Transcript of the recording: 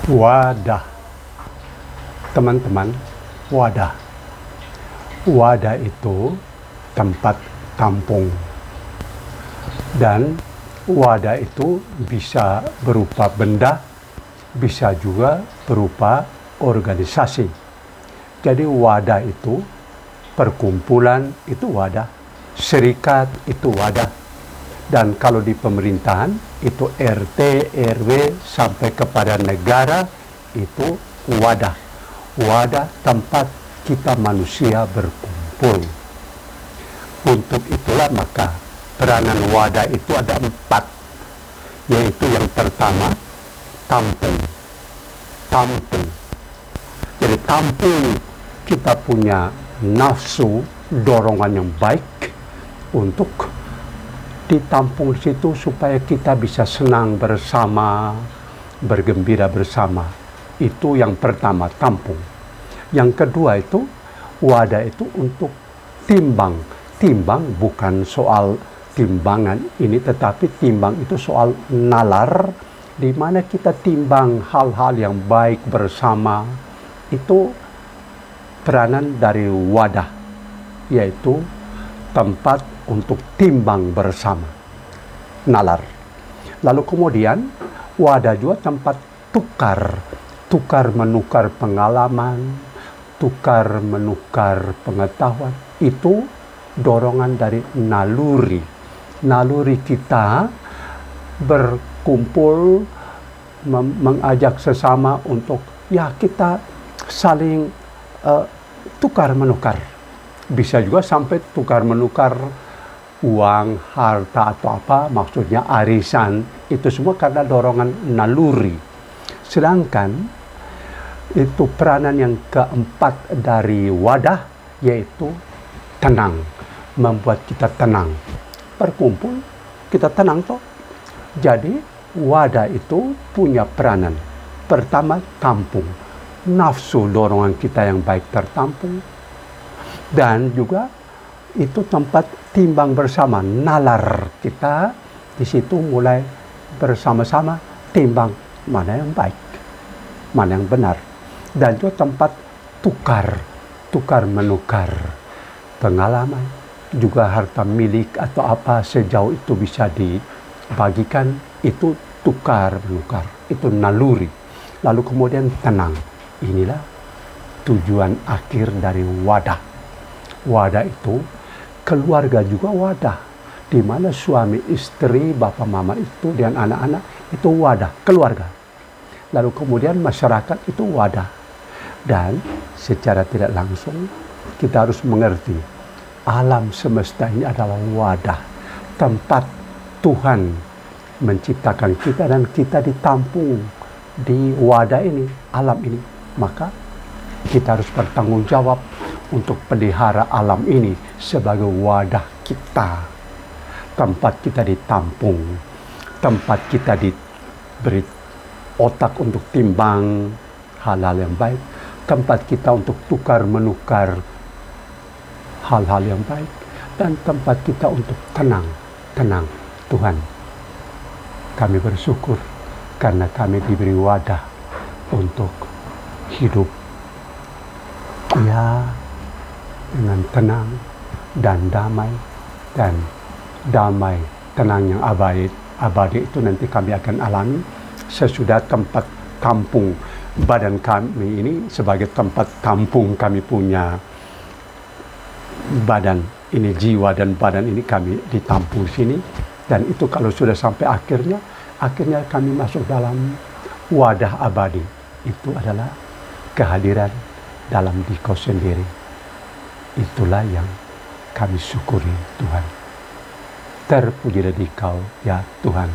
Wadah. Teman-teman, wadah. Wadah itu tempat tampung. Dan wadah itu bisa berupa benda, bisa juga berupa organisasi. Jadi wadah itu, perkumpulan itu wadah, serikat itu wadah. Dan kalau di pemerintahan itu RT, RW sampai kepada negara itu wadah. Wadah tempat kita manusia berkumpul. Untuk itulah maka peranan wadah itu ada 4, yaitu yang pertama tampung. Tampung. Jadi tampung kita punya nafsu, dorongan yang baik untuk ditampung di situ supaya kita bisa senang bersama, bergembira bersama. Itu yang pertama, tampung. Yang kedua itu wadah itu untuk timbang. Timbang bukan soal timbangan ini, tetapi timbang itu soal nalar, di mana kita timbang hal-hal yang baik bersama. Itu peranan dari wadah, yaitu tempat untuk timbang bersama, nalar. Lalu kemudian wadah juga tempat tukar menukar pengalaman, tukar menukar pengetahuan. Itu dorongan dari naluri. Naluri kita berkumpul, mengajak sesama untuk ya kita saling tukar menukar. Bisa juga sampai tukar menukar uang, harta atau apa, maksudnya arisan. Itu semua karena dorongan naluri. Sedangkan itu peranan yang keempat dari wadah, yaitu tenang. Membuat kita tenang. Berkumpul, kita tenang toh. Jadi wadah itu punya peranan. Pertama, tampung. Nafsu dorongan kita yang baik tertampung. Dan juga itu tempat timbang bersama, nalar kita di situ mulai bersama-sama timbang mana yang baik, mana yang benar. Dan juga tempat tukar menukar pengalaman, juga harta milik atau apa sejauh itu bisa dibagikan, itu tukar menukar, itu naluri. Lalu kemudian tenang. Inilah tujuan akhir dari wadah. Wadah itu keluarga juga wadah, di mana suami istri, bapak mama itu dan anak-anak itu wadah, keluarga. Lalu kemudian masyarakat itu wadah. Dan secara tidak langsung kita harus mengerti alam semesta ini adalah wadah, tempat Tuhan menciptakan kita dan kita ditampung di wadah ini, alam ini. Maka kita harus bertanggung jawab untuk pelihara alam ini sebagai wadah kita. Tempat kita ditampung, tempat kita diberi otak untuk timbang hal-hal yang baik, tempat kita untuk tukar menukar hal-hal yang baik, dan tempat kita untuk tenang. Tuhan, kami bersyukur karena kami diberi wadah untuk hidup ya dengan tenang dan damai, dan damai tenang yang abadi itu nanti kami akan alami sesudah tempat tampung badan kami ini. Sebagai tempat tampung kami punya badan ini, jiwa dan badan ini kami ditampung sini. Dan itu kalau sudah sampai akhirnya kami masuk dalam wadah abadi. Itu adalah kehadiran dalam diri kau sendiri. Itulah yang kami syukuri Tuhan. Terpujilah Dikau ya Tuhan.